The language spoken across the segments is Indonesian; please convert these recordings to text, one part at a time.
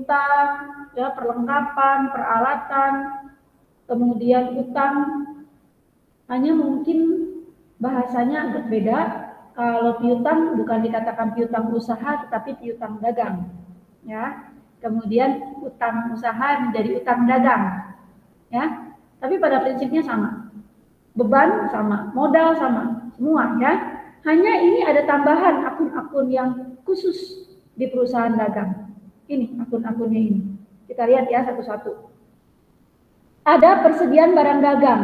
piutang, ya, perlengkapan, peralatan, kemudian utang. Hanya mungkin bahasanya agak beda. Kalau piutang bukan dikatakan piutang usaha, tetapi piutang dagang, ya. Kemudian utang usaha menjadi utang dagang, ya. Tapi pada prinsipnya sama, beban sama, modal sama, semua, ya. Hanya ini ada tambahan akun-akun yang khusus di perusahaan dagang. Ini akun-akunnya ini. Kita lihat ya satu-satu. Ada persediaan barang dagang.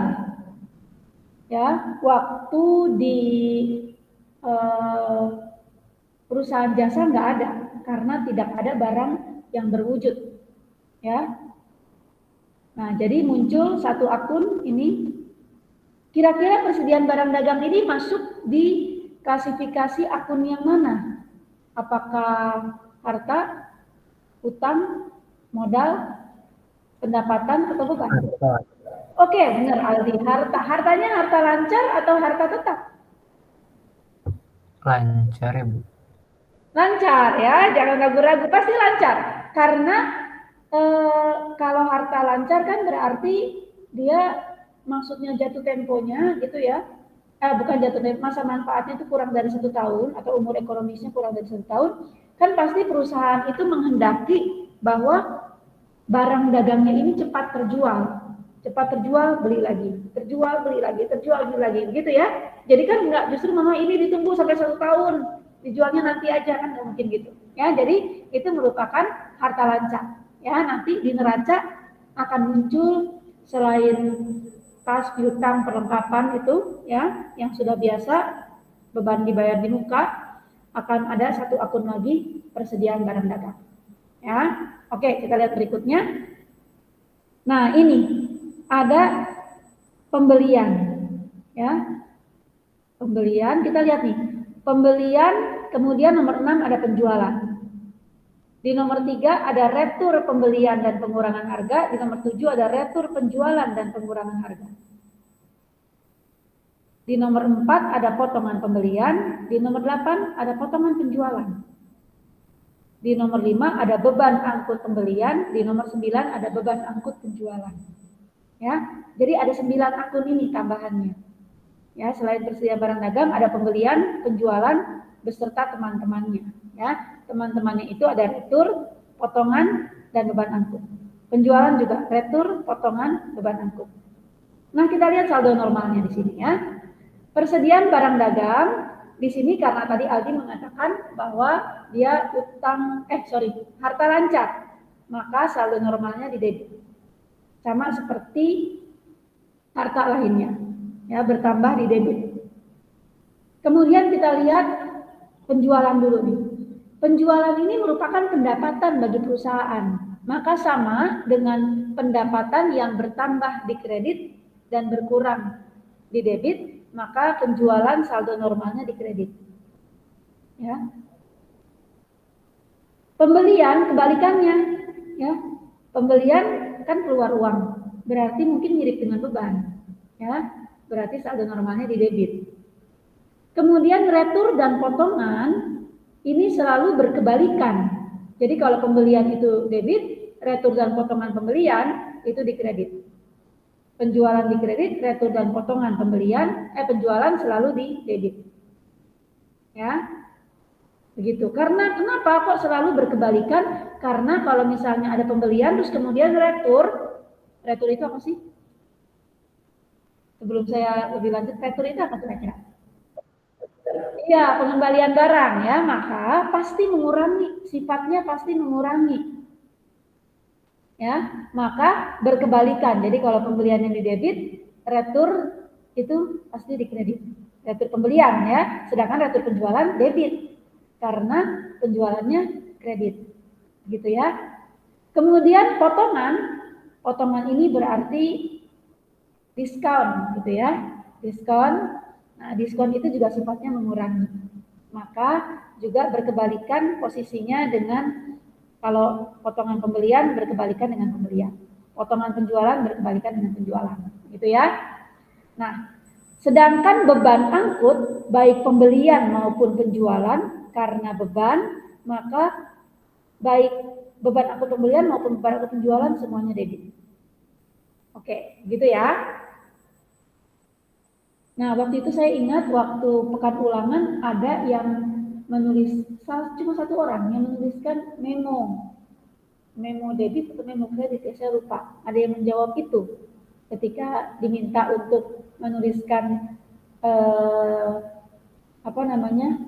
Ya, waktu di perusahaan jasa nggak ada karena tidak ada barang yang berwujud. Ya. Nah, jadi muncul satu akun ini. Kira-kira persediaan barang dagang ini masuk di klasifikasi akun yang mana? Apakah harta, utang, modal, pendapatan atau bukan? Oke, benar Aldi. Hartanya harta lancar atau harta tetap? Lancar ya Bu. Lancar ya, jangan ragu-ragu, pasti lancar. Karena kalau harta lancar kan berarti dia maksudnya jatuh temponya gitu ya. Bukan jatuh tempo, masa manfaatnya itu kurang dari 1 tahun atau umur ekonomisnya kurang dari 1 tahun, kan pasti perusahaan itu menghendaki bahwa barang dagangnya ini cepat terjual. Cepat terjual, beli lagi. Terjual, beli lagi. Terjual, beli lagi. Begitu ya. Jadi kan enggak, justru mama ini ditunggu sampai 1 tahun. Dijualnya nanti aja, kan enggak mungkin gitu. Ya, jadi itu merupakan harta lancar. Ya, nanti di neraca akan muncul selain tas, piutang, perlengkapan itu ya, yang sudah biasa beban dibayar di muka, akan ada satu akun lagi persediaan barang dagang. Ya. Oke, kita lihat berikutnya. Nah, ini ada pembelian, ya. Pembelian, kita lihat nih. Pembelian, kemudian nomor 6 ada penjualan. Di nomor 3 ada retur pembelian dan pengurangan harga, di nomor 7 ada retur penjualan dan pengurangan harga. Di nomor 4 ada potongan pembelian, di nomor 8 ada potongan penjualan. Di nomor 5 ada beban angkut pembelian, di nomor 9 ada beban angkut penjualan. Ya, jadi ada 9 akun ini tambahannya. Ya, selain persediaan barang dagang ada pembelian, penjualan beserta teman-temannya. Ya, teman-temannya itu ada retur, potongan, dan beban angkut. Penjualan juga retur, potongan, beban angkut. Nah, kita lihat saldo normalnya di sini ya. Persediaan barang dagang di sini karena tadi Aldi mengatakan bahwa dia harta lancar, maka saldo normalnya di debit. Sama seperti harta lainnya, ya, bertambah di debit. Kemudian kita lihat penjualan dulu nih. Penjualan ini merupakan pendapatan bagi perusahaan, maka sama dengan pendapatan yang bertambah di kredit dan berkurang di debit, maka penjualan saldo normalnya di kredit. Ya. Pembelian kebalikannya, ya. Pembelian kan keluar uang, berarti mungkin mirip dengan beban, ya. Berarti saldo normalnya di debit. Kemudian retur dan potongan ini selalu berkebalikan. Jadi kalau pembelian itu debit, retur dan potongan pembelian itu di kredit. Penjualan di kredit, retur dan potongan penjualan selalu di debit. Ya. Begitu. Karena kenapa kok selalu berkebalikan? Karena kalau misalnya ada pembelian terus kemudian retur itu apa sih? Sebelum saya lebih lanjut, retur itu apa kira-kira? Iya, pengembalian barang ya, maka pasti mengurangi, sifatnya pasti mengurangi. Ya, maka berkebalikan. Jadi kalau pembelian yang di debit, retur itu pasti di kredit. Retur pembelian ya, sedangkan retur penjualan debit. Karena penjualannya kredit. Gitu ya. Kemudian potongan ini berarti diskon gitu ya. Diskon. Nah, diskon itu juga sifatnya mengurangi. Maka juga berkebalikan posisinya dengan kalau potongan pembelian berkebalikan dengan pembelian. Potongan penjualan berkebalikan dengan penjualan. Gitu ya. Nah, sedangkan beban angkut baik pembelian maupun penjualan karena beban, maka baik beban akun pembelian maupun beban akun penjualan semuanya debit. Oke, gitu ya. Nah, waktu itu saya ingat waktu pekan ulangan ada yang menulis, cuma satu orang yang menuliskan memo debit atau memo kredit, ya saya lupa. Ada yang menjawab itu ketika diminta untuk menuliskan apa namanya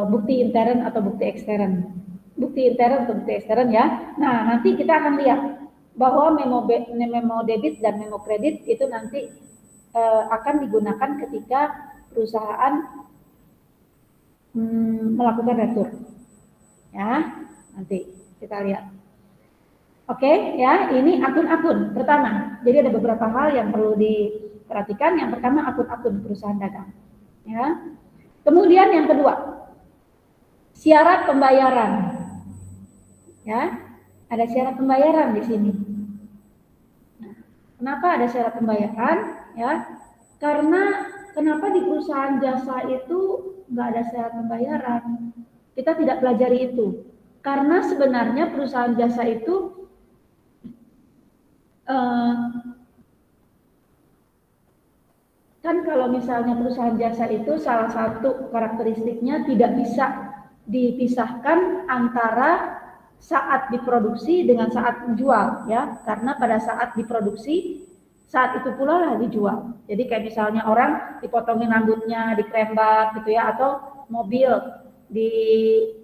bukti intern atau bukti ekstern. Bukti intern atau bukti ekstern ya. Nah, nanti kita akan lihat bahwa memo debit dan memo kredit itu nanti akan digunakan ketika perusahaan melakukan retur. Ya, nanti kita lihat. Oke, ya, ini akun-akun pertama. Jadi ada beberapa hal yang perlu diperhatikan. Yang pertama akun-akun perusahaan dagang. Ya. Kemudian yang kedua, syarat pembayaran. Ya, ada syarat pembayaran di sini. Nah, kenapa ada syarat pembayaran? Ya, karena kenapa di perusahaan jasa itu nggak ada syarat pembayaran? Kita tidak pelajari itu. Karena sebenarnya perusahaan jasa itu kan kalau misalnya perusahaan jasa itu salah satu karakteristiknya tidak bisa dipisahkan antara saat diproduksi dengan saat menjual, ya, karena pada saat diproduksi saat itu pula lah dijual. Jadi kayak misalnya orang dipotongin rambutnya, dikrembak gitu ya, atau mobil di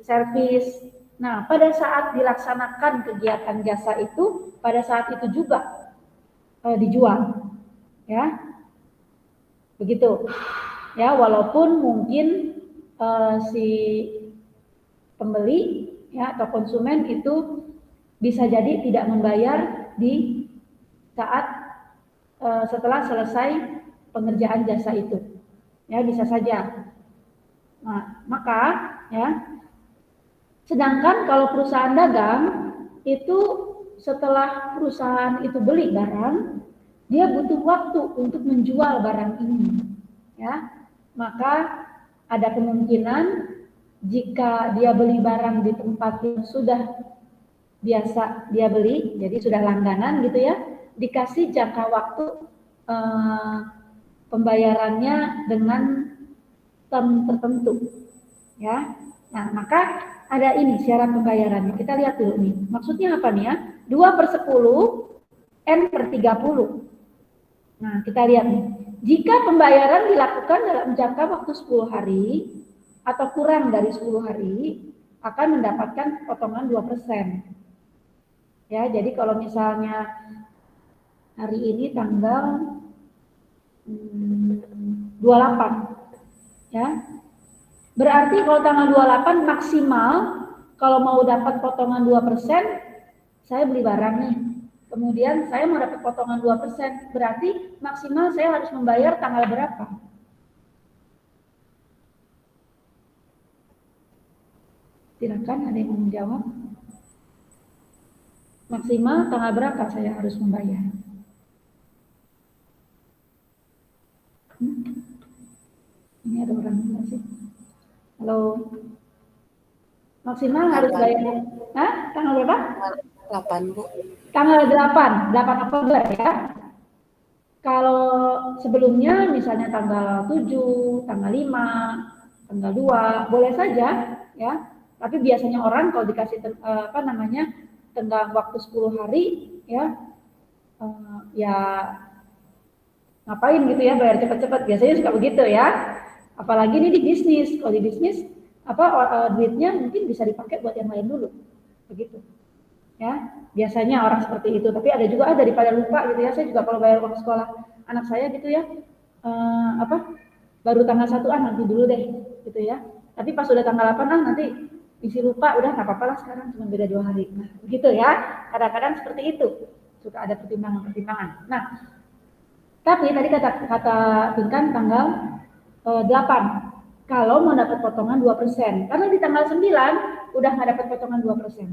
servis. Nah, pada saat dilaksanakan kegiatan jasa itu, pada saat itu juga dijual, ya, begitu. Ya, walaupun mungkin si pembeli ya atau konsumen itu bisa jadi tidak membayar di saat setelah selesai pengerjaan jasa itu. Ya, bisa saja. Nah, maka ya, sedangkan kalau perusahaan dagang itu setelah perusahaan itu beli barang, dia butuh waktu untuk menjual barang ini. Ya, maka ada kemungkinan jika dia beli barang di tempat yang sudah biasa dia beli, jadi sudah langganan gitu ya, dikasih jangka waktu pembayarannya dengan term tertentu, ya. Nah, maka ada ini syarat pembayarannya. Kita lihat dulu nih. Maksudnya apa nih ya? 2/10 N per 30. Nah, kita lihat nih. Jika pembayaran dilakukan dalam jangka waktu 10 hari atau kurang dari 10 hari, akan mendapatkan potongan 2%. Ya, jadi kalau misalnya hari ini tanggal 28, ya. Berarti kalau tanggal 28 maksimal kalau mau dapat potongan 2%, saya beli barang nih. Kemudian saya mau dapat potongan 2%, berarti maksimal saya harus membayar tanggal berapa? Silakan ada yang mau menjawab. Maksimal tanggal berapa saya harus membayar? Ini ada orang enggak sih? Halo. Maksimal harus bayar. Hah? Tanggal berapa? 8, Bu. Tanggal 8 Oktober ya. Kalau sebelumnya misalnya tanggal 7, tanggal 5, tanggal 2, boleh saja ya. Tapi biasanya orang kalau dikasih tenggang waktu 10 hari ya, ya ngapain gitu ya, bayar cepat-cepat, biasanya suka begitu ya. Apalagi ini di bisnis, kalau di bisnis duitnya mungkin bisa dipakai buat yang lain dulu, begitu ya. Biasanya orang seperti itu, tapi ada juga daripada lupa gitu ya. Saya juga kalau bayar uang sekolah anak saya gitu ya, baru tanggal 1 nanti dulu deh gitu ya. Tapi pas udah tanggal 8 nanti isi lupa, udah nggak apa-apa lah, sekarang cuma beda 2 hari. Nah, begitu ya. Kadang-kadang seperti itu, suka ada pertimbangan-pertimbangan. Nah, tapi tadi kata Pinkan tanggal 8. Kalau mau dapat potongan 2%. Karena di tanggal 9 udah nggak dapat potongan 2%.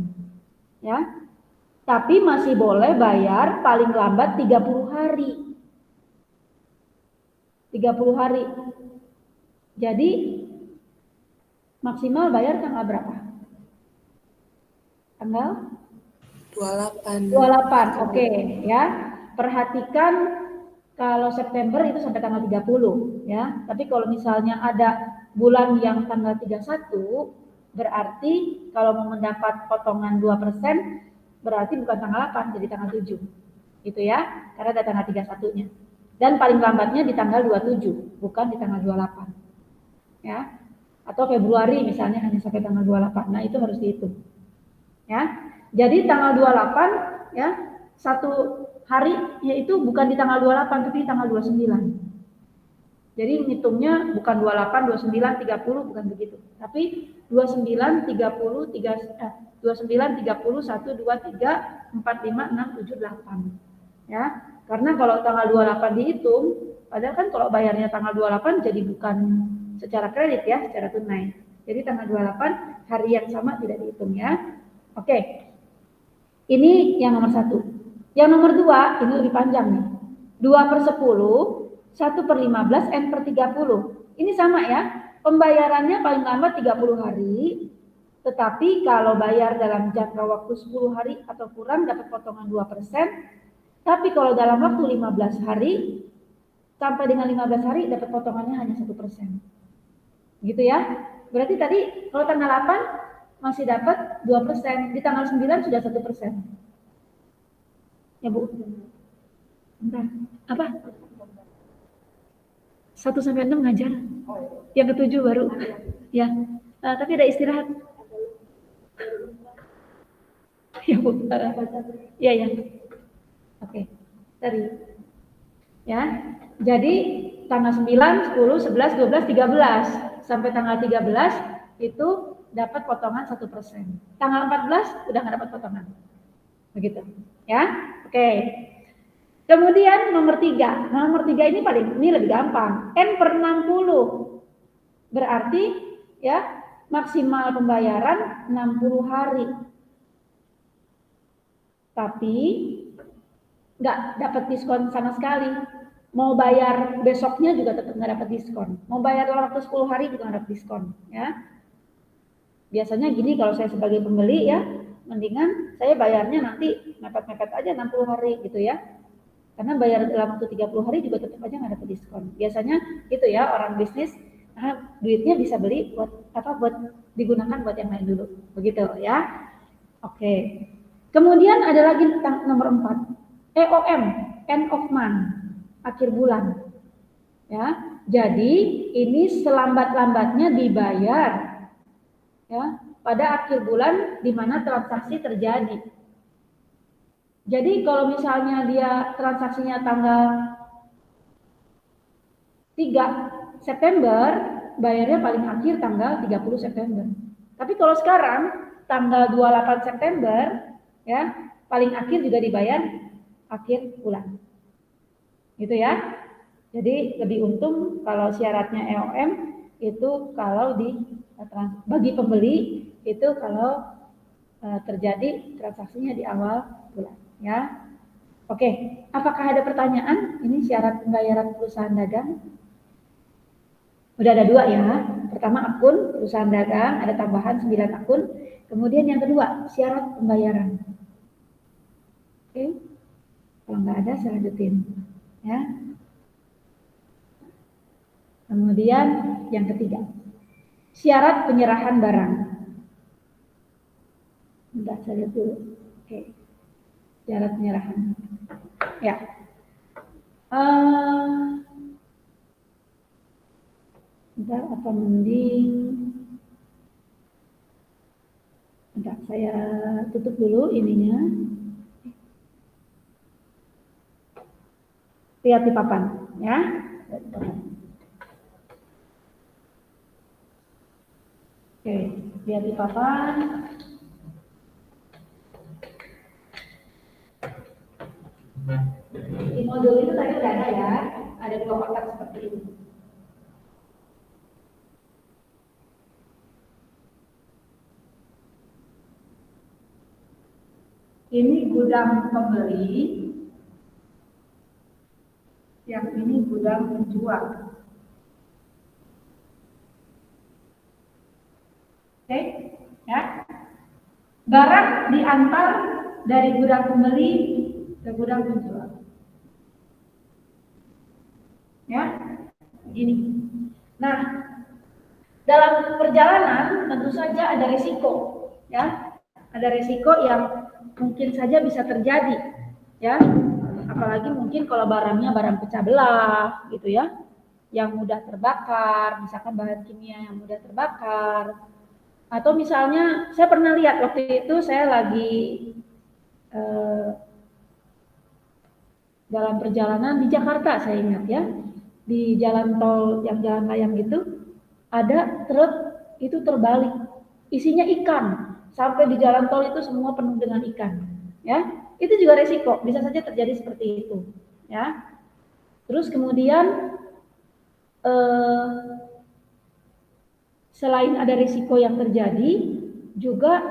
Ya. Tapi masih boleh bayar paling lambat 30 hari. 30 hari. Jadi maksimal bayar tanggal berapa? Tanggal 28. 28, oke ya. Perhatikan kalau September itu sampai tanggal 30 ya. Tapi kalau misalnya ada bulan yang tanggal 31, berarti kalau mau mendapat potongan 2%, berarti bukan tanggal 8, jadi tanggal 7. Gitu ya, karena ada tanggal 31-nya. Dan paling lambatnya di tanggal 27, bukan di tanggal 28. Ya. Atau Februari misalnya hanya sampai tanggal 28. Nah, itu harus dihitung. Ya. Jadi tanggal 28 ya, satu hari yaitu bukan di tanggal 28 tapi di tanggal 29. Jadi ngitungnya bukan 28, 29, 30 bukan begitu. Tapi 29, 30, 29, 30, 1, 2, 3, 4, 5, 6, 7, 8. Ya. Karena kalau tanggal 28 dihitung, padahal kan kalau bayarnya tanggal 28 jadi bukan secara kredit ya, secara tunai. Jadi tanggal 28 hari yang sama tidak dihitung ya. Oke. Ini yang nomor 1. Yang nomor 2, ini lebih panjang nih. 2/10, 1/15, N/30. Ini sama ya. Pembayarannya paling lambat 30 hari. Tetapi kalau bayar dalam jangka waktu 10 hari atau kurang dapat potongan 2%. Tapi kalau dalam waktu 15 hari sampai dengan 15 hari dapat potongannya hanya 1%. Gitu ya. Berarti tadi kalau tanggal 8 masih dapat 2%, di tanggal 9 sudah 1%. Ya Bu. Bentar. Apa? 1 sampai 6 ngajar. Yang ke-7 baru. Ya. Tapi ada istirahat. Ya Bu. Ya ya. Oke. Tadi. Ya. Jadi tanggal 9, 10, 11, 12, 13 sampai tanggal 13 itu dapat potongan 1%. Tanggal 14 udah nggak dapat potongan. Begitu. Ya. Oke. Kemudian nomor 3. Nomor 3 ini lebih gampang. N/60. Berarti ya maksimal pembayaran 60 hari. Tapi nggak dapat diskon sama sekali. Mau bayar besoknya juga tetap nggak dapat diskon. Mau bayar dalam waktu 10 hari juga nggak dapat diskon. Ya. Biasanya gini kalau saya sebagai pembeli ya, mendingan saya bayarnya nanti mepet-mepet aja 60 hari gitu ya. Karena bayar dalam waktu 30 hari juga tetap aja nggak dapat diskon. Biasanya gitu ya orang bisnis, duitnya bisa beli buat digunakan buat yang lain dulu. Begitu ya. Oke. Kemudian ada lagi nomor 4. EOM, end of month, akhir bulan. Ya. Jadi ini selambat-lambatnya dibayar ya pada akhir bulan di mana transaksi terjadi. Jadi kalau misalnya dia transaksinya tanggal 3 September, bayarnya paling akhir tanggal 30 September. Tapi kalau sekarang tanggal 28 September ya, paling akhir juga dibayar akhir bulan. Gitu ya. Jadi lebih untung kalau syaratnya EOM itu kalau bagi pembeli itu kalau terjadi transaksinya di awal bulan ya. Oke, apakah ada pertanyaan? Ini syarat pembayaran perusahaan dagang. Udah ada 2 ya. Pertama akun perusahaan dagang, ada tambahan 9 akun. Kemudian yang kedua, syarat pembayaran. Oke. Kalau nggak ada saya lanjutin ya. Kemudian yang ketiga, syarat penyerahan barang. Udah saya lihat dulu. Oke. Syarat penyerahan. Ya. Bentar, apa mending bentar, saya tutup dulu ininya. Lihat di papan ya. Oke, lihat di papan. Di modul itu tadi udah ada ya, ada 2 kotak seperti ini. Ini gudang pembeli, yang ini gudang penjual. Oke, ya. barang diantar dari gudang pembeli ke gudang penjual. Ya, begini. Nah, dalam perjalanan tentu saja ada risiko, ya. Ada risiko yang mungkin saja bisa terjadi, ya. Apalagi mungkin kalau barangnya barang pecah belah, gitu ya, yang mudah terbakar, misalkan bahan kimia yang mudah terbakar, atau misalnya saya pernah lihat waktu itu saya lagi dalam perjalanan di Jakarta, saya ingat ya, di jalan tol yang jalan layang itu ada truk itu terbalik, isinya ikan, sampai di jalan tol itu semua penuh dengan ikan, ya. Itu juga resiko, bisa saja terjadi seperti itu, ya. Terus kemudian selain ada risiko yang terjadi, juga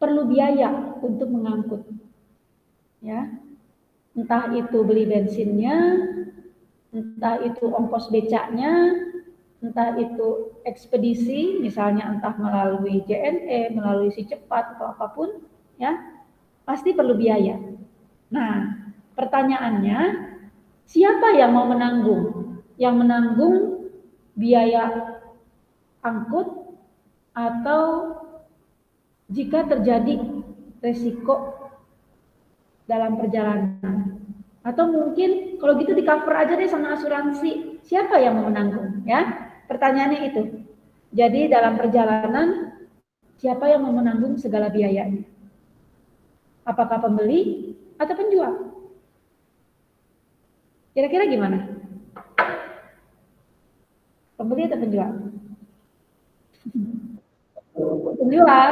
perlu biaya untuk mengangkut, ya. Entah itu beli bensinnya, entah itu ongkos becaknya, entah itu ekspedisi, misalnya entah melalui JNE, melalui Si Cepat atau apapun, ya, pasti perlu biaya. Nah, pertanyaannya, siapa yang mau menanggung? Yang menanggung biaya angkut atau jika terjadi resiko dalam perjalanan? Atau mungkin kalau gitu di cover aja deh sama asuransi. Siapa yang mau menanggung, ya? Pertanyaannya itu. Jadi dalam perjalanan siapa yang mau menanggung segala biayanya? Apakah pembeli atau penjual? Kira-kira gimana? Pembeli atau penjual? Penjual.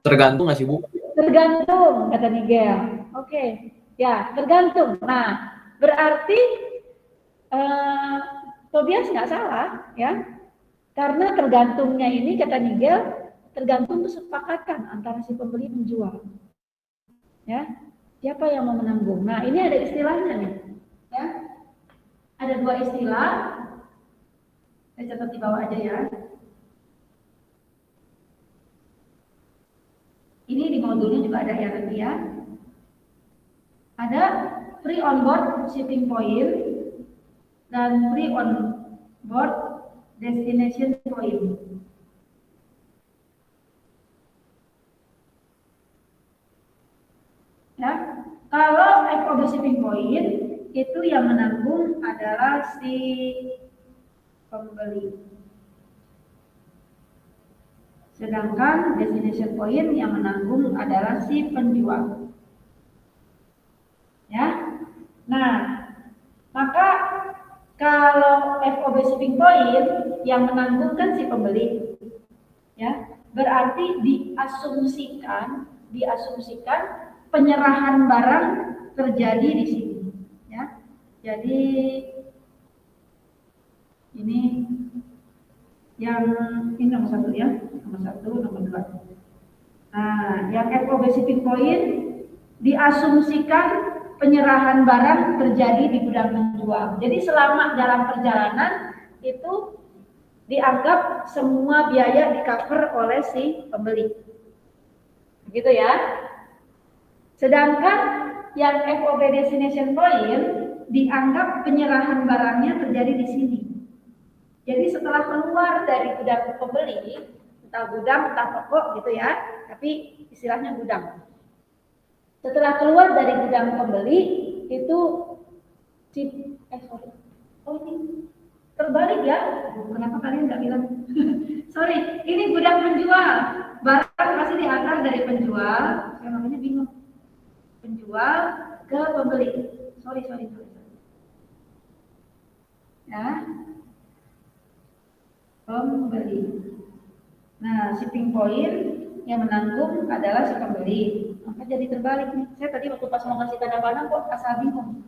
Tergantung nggak sih, Bu? Tergantung, kata Nigel. Oke, ya tergantung. Nah, berarti Tobias nggak salah, ya. Karena tergantungnya ini, kata Nigel, tergantung kesepakatan antara si pembeli dan penjual. Ya, siapa yang mau menanggung? Nah, ini ada istilahnya nih, ya. Ada dua istilah. Saya catat di bawah aja ya. Ini di modulnya juga ada ya nanti ya. Ada free on board shipping point dan free on board destination point. Ya, kalau FOB shipping point itu yang menanggung adalah si pembeli. Sedangkan destination point yang menanggung adalah si penjual. Ya. Nah, maka kalau FOB shipping point yang menanggung kan si pembeli. Ya, berarti diasumsikan penyerahan barang terjadi di sini. Ya. Jadi ini yang ini nomor satu ya, nomor satu, nomor dua. Nah, yang FOB shipping point diasumsikan penyerahan barang terjadi di gudang penjual. Jadi selama dalam perjalanan itu dianggap semua biaya di cover oleh si pembeli. Begitu ya. Sedangkan yang FOB destination point dianggap penyerahan barangnya terjadi di sini. Jadi setelah keluar dari gudang pembeli, entah gudang, entah toko gitu ya, tapi istilahnya gudang. Setelah keluar dari gudang pembeli, itu oh ini terbalik ya? Kenapa kalian nggak bilang? Sorry, ini gudang penjual. Barang masih diantar dari penjual, saya makanya bingung. Penjual ke pembeli. Sorry. Ya. Pembeli. Nah, shipping point yang menanggung adalah si pembeli. Maka jadi terbalik nih. Saya tadi waktu pas mau kasih tanda panah kok asal bingung.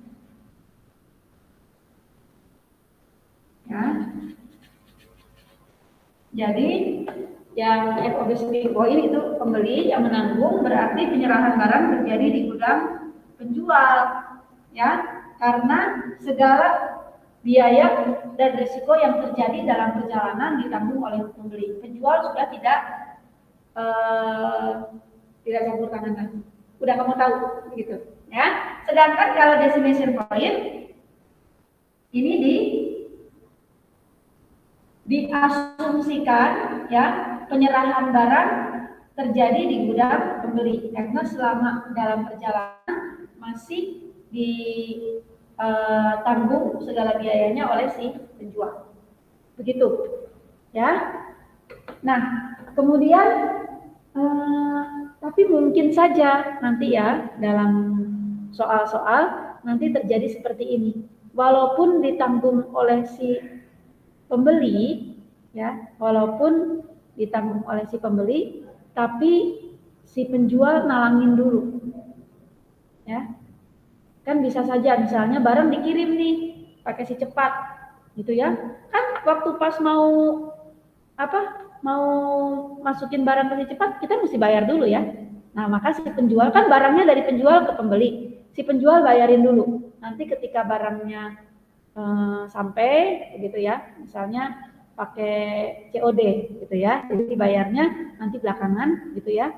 Ya. Jadi yang FOB shipping point itu pembeli yang menanggung, berarti penyerahan barang terjadi di gudang penjual. Ya, karena segala biaya dan risiko yang terjadi dalam perjalanan ditanggung oleh pembeli. Penjual sudah tidak tidak campur tangan lagi. Udah kamu tahu gitu ya. Sedangkan kalau destination point ini diasumsikan ya penyerahan barang terjadi di gudang pembeli karena selama dalam perjalanan masih ditanggung segala biayanya oleh si penjual. Begitu ya. Nah, kemudian tapi mungkin saja nanti ya dalam soal-soal nanti terjadi seperti ini. Walaupun ditanggung oleh si pembeli ya, walaupun ditanggung oleh si pembeli, tapi si penjual nalangin dulu. Ya. Kan bisa saja misalnya barang dikirim nih pakai si cepat gitu ya. Kan waktu pas mau masukin barang ke si cepat, kita mesti bayar dulu ya. Nah, maka si penjual kan barangnya dari penjual ke pembeli. Si penjual bayarin dulu. Nanti ketika barangnya sampai gitu ya, misalnya pakai COD gitu ya, jadi dibayarnya nanti belakangan gitu ya.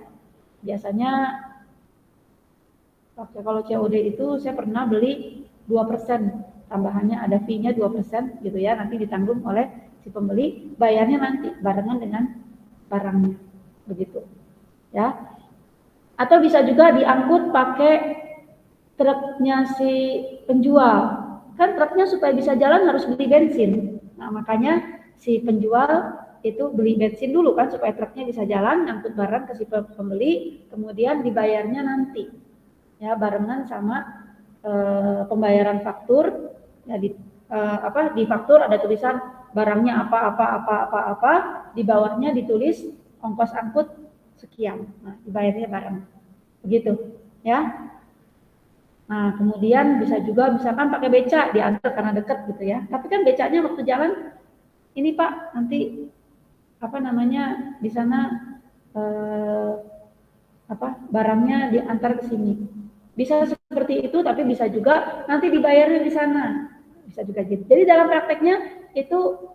Biasanya kalau COD itu saya pernah beli 2%, tambahannya ada fee-nya 2% gitu ya, nanti ditanggung oleh si pembeli, bayarnya nanti barengan dengan barangnya, begitu ya. Atau bisa juga diangkut pakai truknya si penjual. Kan truknya supaya bisa jalan harus beli bensin. Nah, makanya si penjual itu beli bensin dulu kan supaya truknya bisa jalan, angkut barang ke si pembeli, kemudian dibayarnya nanti. Ya, barengan sama pembayaran faktur. Ya, di faktur ada tulisan barangnya apa, di bawahnya ditulis ongkos angkut sekian. Nah, dibayarnya bareng. Begitu, ya. Nah, kemudian bisa juga misalkan pakai beca diantar karena dekat gitu ya. Tapi kan becanya waktu jalan, ini Pak, nanti di sana barangnya diantar ke sini. Bisa seperti itu, tapi bisa juga nanti dibayarnya di sana. Bisa juga gitu. Jadi dalam prakteknya itu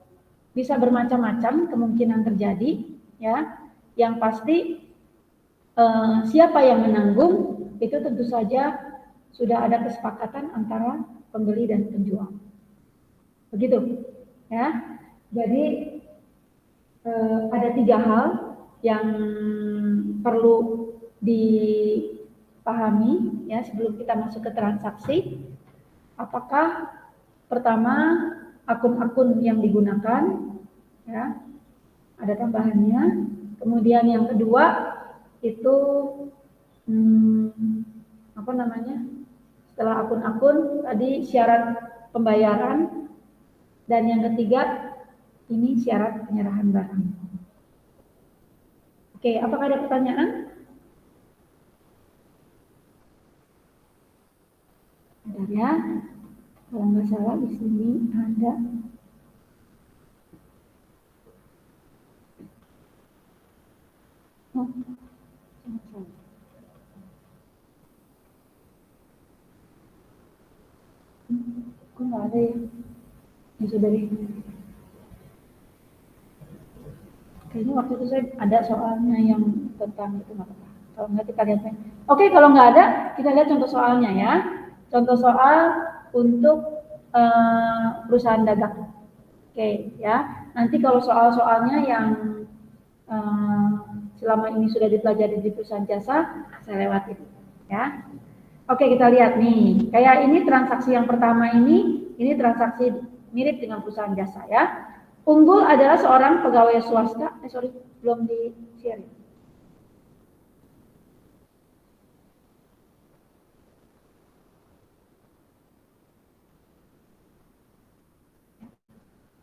bisa bermacam-macam kemungkinan terjadi, ya. Yang pasti siapa yang menanggung itu tentu saja sudah ada kesepakatan antara pembeli dan penjual. Begitu, ya. Jadi ada 3 hal yang perlu dipahami ya sebelum kita masuk ke transaksi. Apakah pertama akun-akun yang digunakan, ya, ada tambahannya. Kemudian yang kedua itu setelah akun-akun tadi syarat pembayaran, dan yang ketiga ini syarat penyerahan barang. Oke, apakah ada pertanyaan? Ada ya? Kalau nggak salah di sini ada. Oh, kok nggak ada ya? Saudari. Kayaknya waktu itu saya ada soalnya yang tentang itu, nggak apa-apa. Kalau nggak kita lihat. Oke, kalau nggak ada, kita lihat contoh soalnya ya. Contoh soal untuk perusahaan dagang. Oke, ya. Nanti kalau soal-soalnya yang selama ini sudah dipelajari di perusahaan jasa, saya lewatin, ya. Oke, kita lihat nih. Kayak ini transaksi yang pertama ini transaksi mirip dengan perusahaan jasa ya. Unggul adalah seorang pegawai swasta. Belum di-share.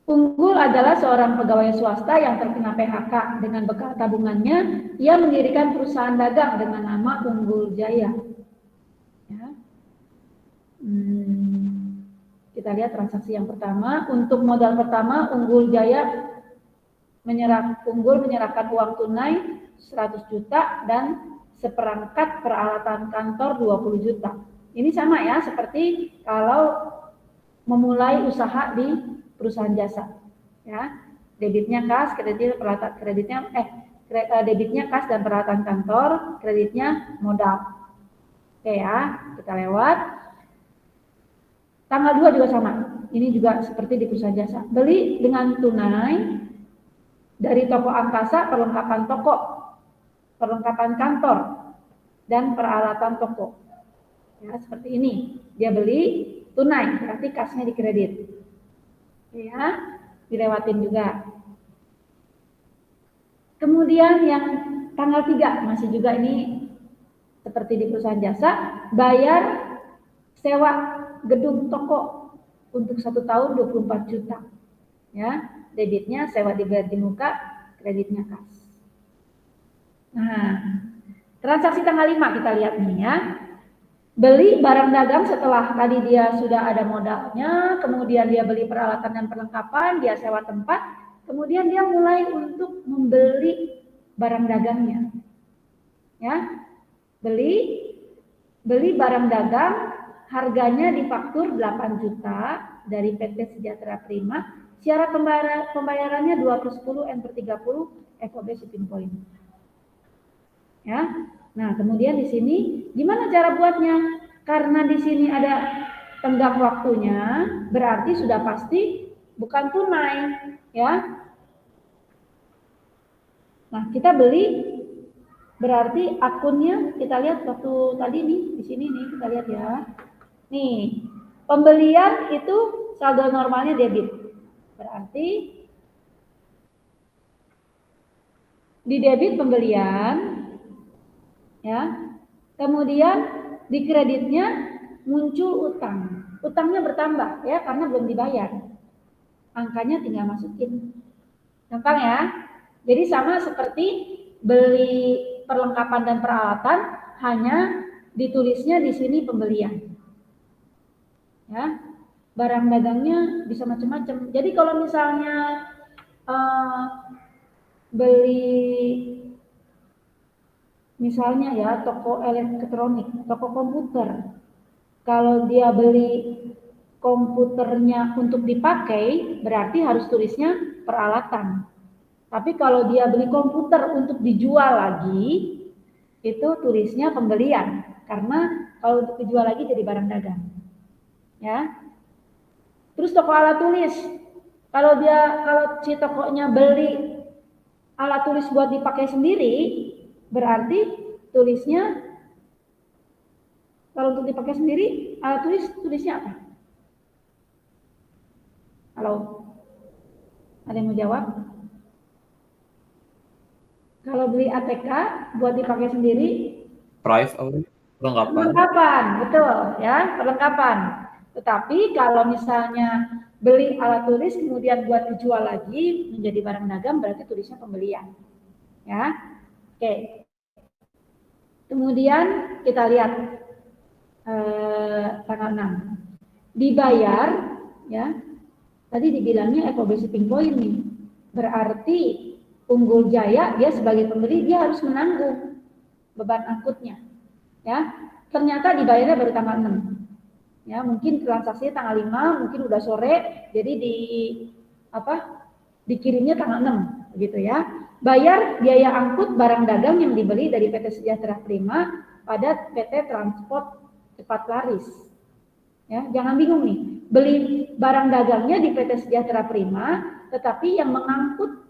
Unggul adalah seorang pegawai swasta yang terkena PHK. Dengan bekal tabungannya, ia mendirikan perusahaan dagang dengan nama Unggul Jaya. Ya. Kita lihat transaksi yang pertama. Untuk modal pertama, Unggul menyerahkan uang tunai 100 juta dan seperangkat peralatan kantor 20 juta. Ini sama ya, seperti kalau memulai usaha di perusahaan jasa. Ya, debitnya kas, kreditnya debitnya kas dan peralatan kantor, kreditnya modal. Oke ya, kita lewat. Tanggal 2 juga sama. Ini juga seperti di perusahaan jasa. Beli dengan tunai dari toko angkasa, perlengkapan toko, perlengkapan kantor, dan peralatan toko. Ya, seperti ini. Dia beli tunai, berarti kasnya dikredit. Ya, dilewatin juga. Kemudian yang tanggal 3 masih juga ini seperti di perusahaan jasa, bayar sewa gedung toko untuk 1 tahun 24 juta. Ya, debitnya sewa dibayar di muka, kreditnya kas. Nah, transaksi tanggal 5 kita lihat nih ya. Beli barang dagang setelah tadi dia sudah ada modalnya, kemudian dia beli peralatan dan perlengkapan, dia sewa tempat, kemudian dia mulai untuk membeli barang dagangnya. Ya. Beli barang dagang, harganya difaktur 8 juta dari PT Sejahtera Prima, syarat pembayarannya 2/10 N/30 FOB shipping point. Ya. Nah, kemudian di sini gimana cara buatnya? Karena di sini ada tenggang waktunya, berarti sudah pasti bukan tunai, ya. Nah, kita beli berarti akunnya kita lihat waktu tadi nih, di sini nih kita lihat ya. Nih, pembelian itu saldo normalnya debit. Berarti di debit pembelian, ya. Kemudian di kreditnya muncul utang. Utangnya bertambah ya karena belum dibayar. Angkanya tinggal masukin. Gampang ya? Jadi sama seperti beli perlengkapan dan peralatan, hanya ditulisnya di sini pembelian. Ya. Barang dagangnya bisa macam-macam. Jadi kalau misalnya beli misalnya ya toko elektronik, toko komputer. Kalau dia beli komputernya untuk dipakai, berarti harus tulisnya peralatan. Tapi kalau dia beli komputer untuk dijual lagi, itu tulisnya pembelian. Karena kalau untuk dijual lagi jadi barang dagang. Ya. Terus toko alat tulis. Kalau si tokonya beli alat tulis buat dipakai sendiri, berarti tulisnya kalau untuk dipakai sendiri, alat tulisnya apa? Halo? Ada yang mau jawab? Kalau beli ATK buat dipakai sendiri, perlengkapan, betul ya, perlengkapan. Tetapi kalau misalnya beli alat tulis kemudian buat dijual lagi menjadi barang dagang, berarti tulisnya pembelian. Ya. Oke. Kemudian kita lihat tanggal 6. Dibayar ya. Tadi dibilangnya FOB shipping point nih. Berarti Unggul Jaya dia sebagai pembeli dia harus menanggung beban angkutnya. Ya. Ternyata dibayarnya baru tanggal 6. Ya, mungkin transaksinya tanggal 5, mungkin udah sore, jadi dikirimnya tanggal 6 gitu ya. Bayar biaya angkut barang dagang yang dibeli dari PT Sejahtera Prima pada PT Transport Cepat Laris. Ya, jangan bingung nih. Beli barang dagangnya di PT Sejahtera Prima, tetapi yang mengangkut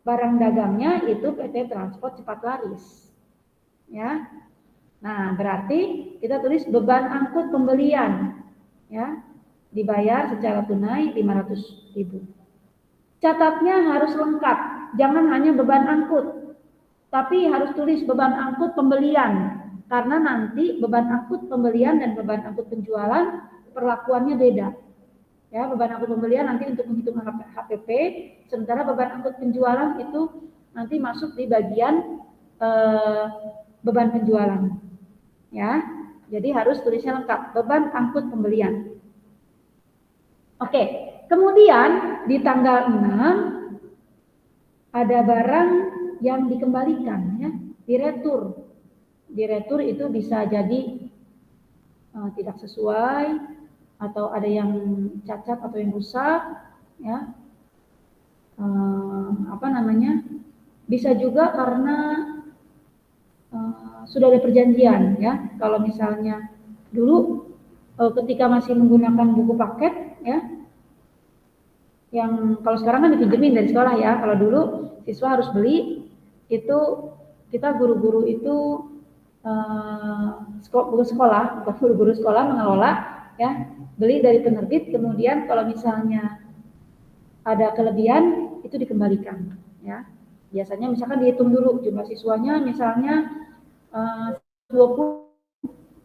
barang dagangnya itu PT Transport Cepat Laris. Ya. Nah, berarti kita tulis beban angkut pembelian. Ya. Dibayar secara tunai 500.000. Catatnya harus lengkap, jangan hanya beban angkut, tapi harus tulis beban angkut pembelian, karena nanti beban angkut pembelian dan beban angkut penjualan perlakuannya beda. Ya, beban angkut pembelian nanti untuk menghitung HPP, sementara beban angkut penjualan itu nanti masuk di bagian beban penjualan. Ya, jadi harus tulisnya lengkap, beban angkut pembelian. Oke, kemudian di tanggal 6 ada barang yang dikembalikan ya, diretur. Diretur itu bisa jadi tidak sesuai atau ada yang cacat atau yang rusak ya. bisa juga karena sudah ada perjanjian ya. Kalau misalnya dulu ketika masih menggunakan buku paket ya, yang kalau sekarang kan dipinjemin dari sekolah ya. Kalau dulu siswa harus beli, itu kita guru-guru itu buku sekolah, bukan guru-guru sekolah mengelola ya, beli dari penerbit, kemudian kalau misalnya ada kelebihan itu dikembalikan ya. Biasanya misalkan dihitung dulu jumlah siswanya, misalnya 20,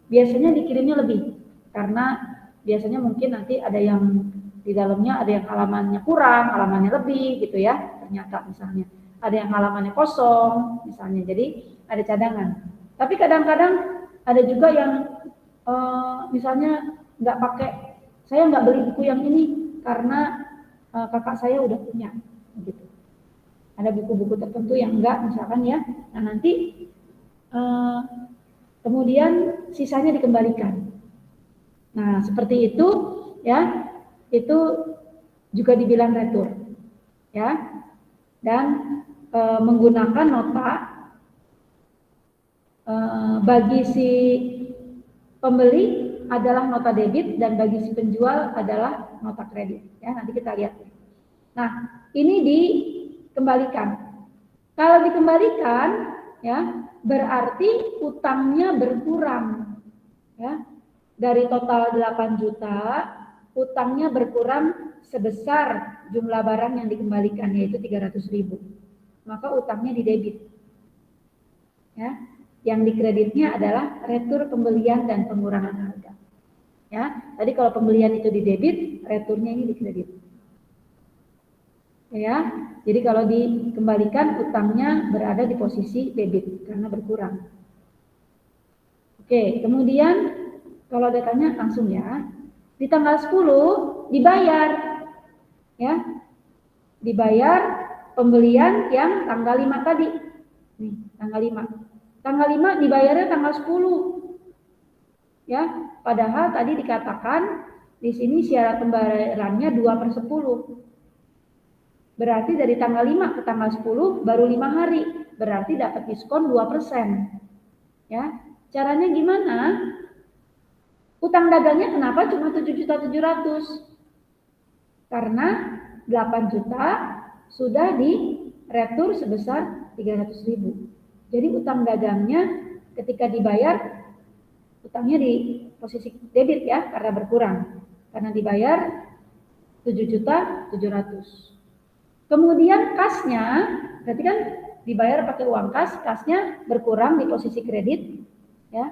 biasanya dikirimnya lebih karena biasanya mungkin nanti ada yang di dalamnya ada yang halamannya kurang, halamannya lebih gitu ya, ternyata misalnya ada yang halamannya kosong misalnya, jadi ada cadangan. Tapi kadang-kadang ada juga yang misalnya nggak pakai, saya nggak beli buku yang ini karena kakak saya udah punya gitu. Ada buku-buku tertentu yang enggak misalkan ya. Nah nanti kemudian sisanya dikembalikan. Nah seperti itu ya, itu juga dibilang retur ya, dan menggunakan nota bagi si pembeli adalah nota debit dan bagi si penjual adalah nota kredit ya. Nanti kita lihat. Nah ini dikembalikan. Kalau dikembalikan ya berarti utangnya berkurang ya. Dari total 8 juta, utangnya berkurang sebesar jumlah barang yang dikembalikan, yaitu 300.000. Maka utangnya didebit. Ya. Yang dikreditnya adalah retur pembelian dan pengurangan harga. Ya. Tadi kalau pembelian itu didebit, returnya ini dikredit. Ya. Jadi kalau dikembalikan, utangnya berada di posisi debit karena berkurang. Oke, kemudian kalau datanya langsung ya, di tanggal 10 dibayar, ya, dibayar pembelian yang tanggal 5 tadi, nih tanggal 5 dibayarnya tanggal 10, ya, padahal tadi dikatakan di sini syarat pembayarannya 2/10, berarti dari tanggal 5 ke tanggal 10 baru 5 hari, berarti dapat diskon 2%, ya, caranya gimana? Utang dagangnya kenapa cuma 7.700.000? Karena 8 juta sudah diretur sebesar 300.000. Jadi utang dagangnya ketika dibayar, utangnya di posisi debit ya, karena berkurang. Karena dibayar 7.700.000. Kemudian kasnya, berarti kan dibayar pakai uang kas, kasnya berkurang di posisi kredit, ya.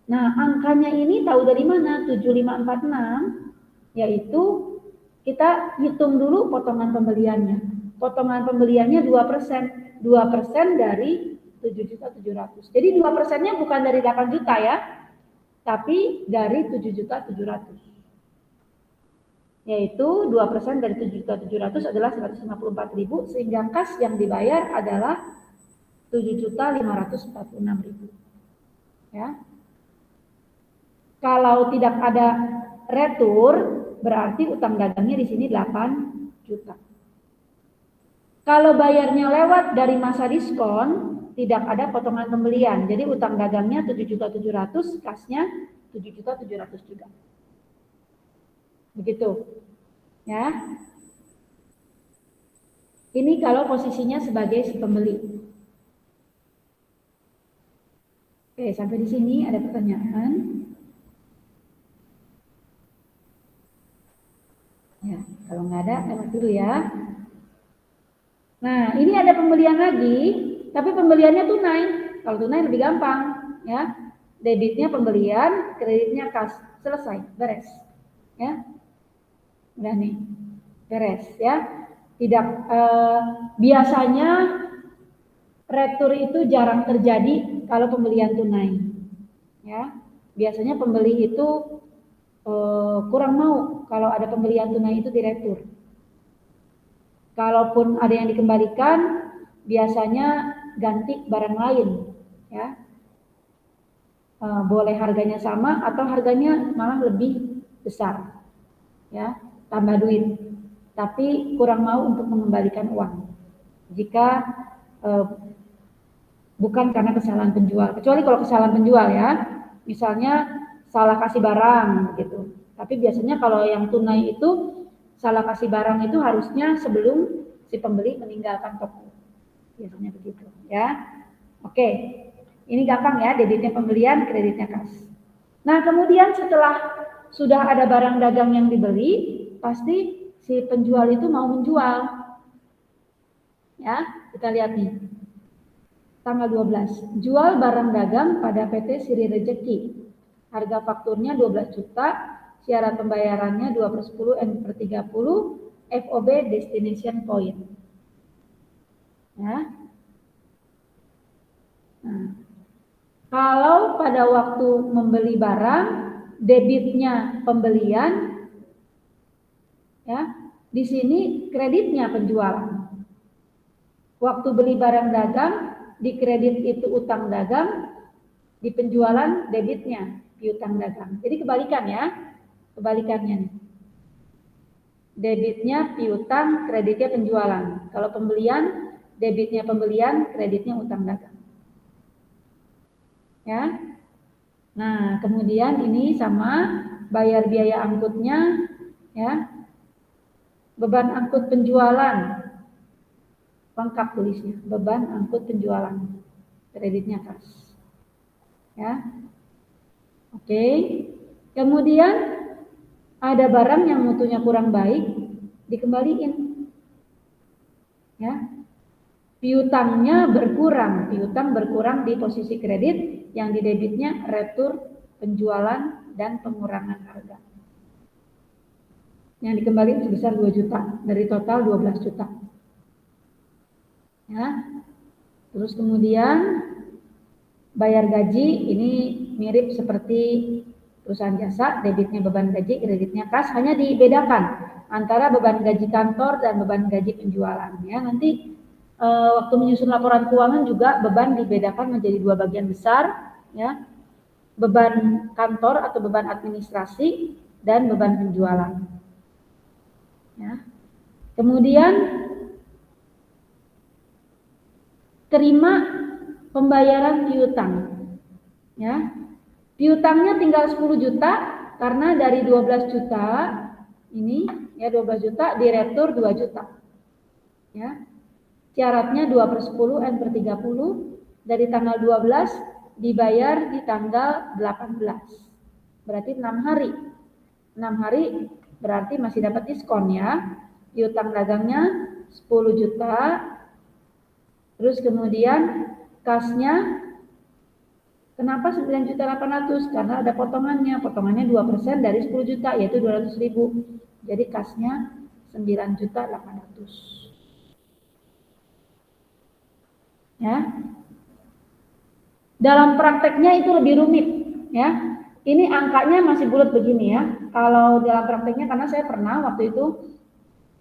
Nah, angkanya ini tahu dari mana? 7546, yaitu kita hitung dulu potongan pembeliannya. Potongan pembeliannya 2%. 2% dari 7.700.000. Jadi 2%-nya bukan dari 8 juta ya, tapi dari 7.700.000. Yaitu 2% dari 7.700.000 adalah 154.000, sehingga kas yang dibayar adalah 7.546.000. Ya. Kalau tidak ada retur, berarti utang dagangnya di sini 8 juta. Kalau bayarnya lewat dari masa diskon, tidak ada potongan pembelian. Jadi utang dagangnya 7.700.000, kasnya 7.700.000 juga. Begitu. Ya. Ini kalau posisinya sebagai si pembeli. Oke, sampai di sini ada pertanyaan? Ya, kalau nggak ada, lewat dulu ya. Nah, ini ada pembelian lagi, tapi pembeliannya tunai. Kalau tunai lebih gampang, ya. Debitnya pembelian, kreditnya kas, selesai, beres. Ya, udah nih, beres ya. Tidak, biasanya retur itu jarang terjadi kalau pembelian tunai. Ya, biasanya pembeli itu kurang mau kalau ada pembelian tunai itu diretur. Kalaupun ada yang dikembalikan, biasanya ganti barang lain, ya. Boleh harganya sama atau harganya malah lebih besar, ya, tambah duit. Tapi kurang mau untuk mengembalikan uang. Jika bukan karena kesalahan penjual. Kecuali kalau kesalahan penjual ya, misalnya salah kasih barang gitu. Tapi biasanya kalau yang tunai itu salah kasih barang itu harusnya sebelum si pembeli meninggalkan toko. Biasanya begitu ya. Oke, ini gampang ya, debitnya pembelian, kreditnya kas. Nah kemudian setelah sudah ada barang dagang yang dibeli, pasti si penjual itu mau menjual. Ya, kita lihat nih. Tanggal 12, jual barang dagang pada PT Siri Rejeki. Harga fakturnya 12 juta, syarat pembayarannya 2/10 N/30, FOB Destination Point. Ya. Nah, kalau pada waktu membeli barang, debitnya pembelian, ya, di sini kreditnya penjualan. Waktu beli barang dagang, di kredit itu utang dagang, di penjualan debitnya piutang dagang. Jadi kebalikan ya, kebalikannya nih. Debitnya piutang, kreditnya penjualan. Kalau pembelian, debitnya pembelian, kreditnya utang dagang. Ya. Nah, kemudian ini sama bayar biaya angkutnya, ya. Beban angkut penjualan. Lengkap tulisnya, beban angkut penjualan. Kreditnya kas. Ya. Oke. Kemudian ada barang yang mutunya kurang baik, dikembaliin. Ya. Piutangnya berkurang, piutang berkurang di posisi kredit, yang di debitnya retur penjualan dan pengurangan harga. Yang dikembalikan sebesar 2 juta dari total 12 juta. Ya. Terus kemudian bayar gaji, ini mirip seperti perusahaan jasa, debitnya beban gaji, kreditnya kas, hanya dibedakan antara beban gaji kantor dan beban gaji penjualan. Ya, nanti waktu menyusun laporan keuangan juga beban dibedakan menjadi 2 bagian besar, ya, beban kantor atau beban administrasi dan beban penjualan. Ya. Kemudian terima pembayaran piutang. Ya. Piutangnya tinggal 10 juta karena dari 12 juta ini ya 12 juta diretur 2 juta. Ya. Syaratnya 2/10 N/30 dari tanggal 12 dibayar di tanggal 18. Berarti 6 hari. 6 hari berarti masih dapat diskon ya. Piutang dagangnya 10 juta. Terus kemudian kasnya kenapa 9.800.000? Karena ada potongannya. Potongannya 2% dari 10 juta yaitu 200.000. Jadi kasnya 9.800.000. Ya. Dalam prakteknya itu lebih rumit ya. Ini angkanya masih bulat begini ya. Kalau dalam prakteknya, karena saya pernah waktu itu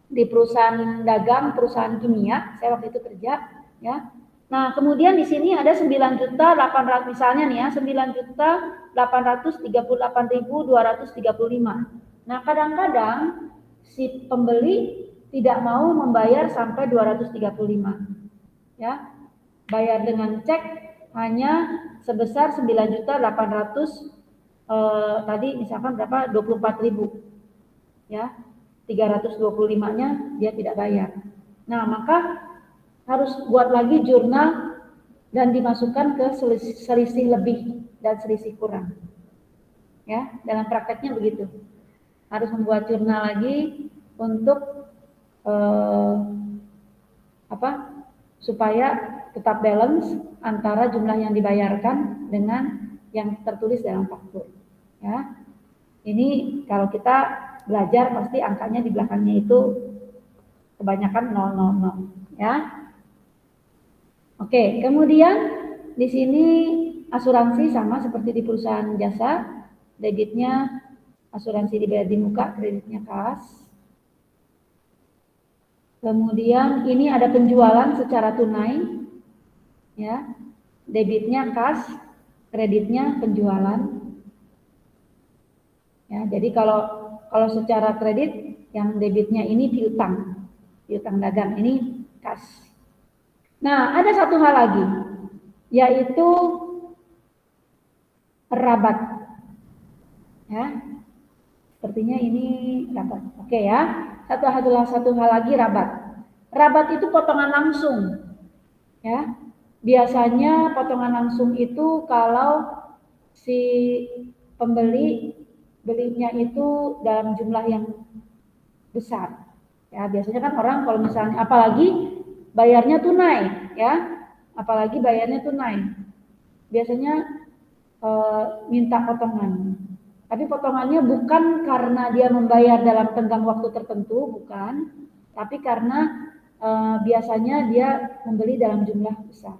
di perusahaan dagang, perusahaan kimia, saya waktu itu kerja ya. Nah, kemudian di sini ada 9.800.000 misalnya nih ya, 9.838.235. Nah, kadang-kadang si pembeli tidak mau membayar sampai 235. Ya. Bayar dengan cek hanya sebesar 9.800.000 tadi misalkan berapa? 24.000. Ya. 325-nya dia tidak bayar. Nah, maka harus buat lagi jurnal dan dimasukkan ke selisih lebih dan selisih kurang. Ya, dalam prakteknya begitu. Harus membuat jurnal lagi untuk supaya tetap balance antara jumlah yang dibayarkan dengan yang tertulis dalam faktur. Ya, ini kalau kita belajar pasti angkanya di belakangnya itu kebanyakan 000 ya. Oke, kemudian di sini asuransi sama seperti di perusahaan jasa, debitnya asuransi dibayar di muka, kreditnya kas. Kemudian ini ada penjualan secara tunai, ya, debitnya kas, kreditnya penjualan. Ya, jadi kalau secara kredit yang debitnya ini piutang dagang, ini kas. Nah, ada satu hal lagi, yaitu rabat. Ya, sepertinya ini rabat. Oke ya, satu hal lagi rabat. Rabat itu potongan langsung. Ya, biasanya potongan langsung itu kalau si pembeli belinya itu dalam jumlah yang besar. Ya, biasanya kan orang kalau misalnya apalagi bayarnya tunai, ya. Apalagi bayarnya tunai. Biasanya minta potongan. Tapi potongannya bukan karena dia membayar dalam tenggang waktu tertentu, bukan. Tapi karena biasanya dia membeli dalam jumlah besar.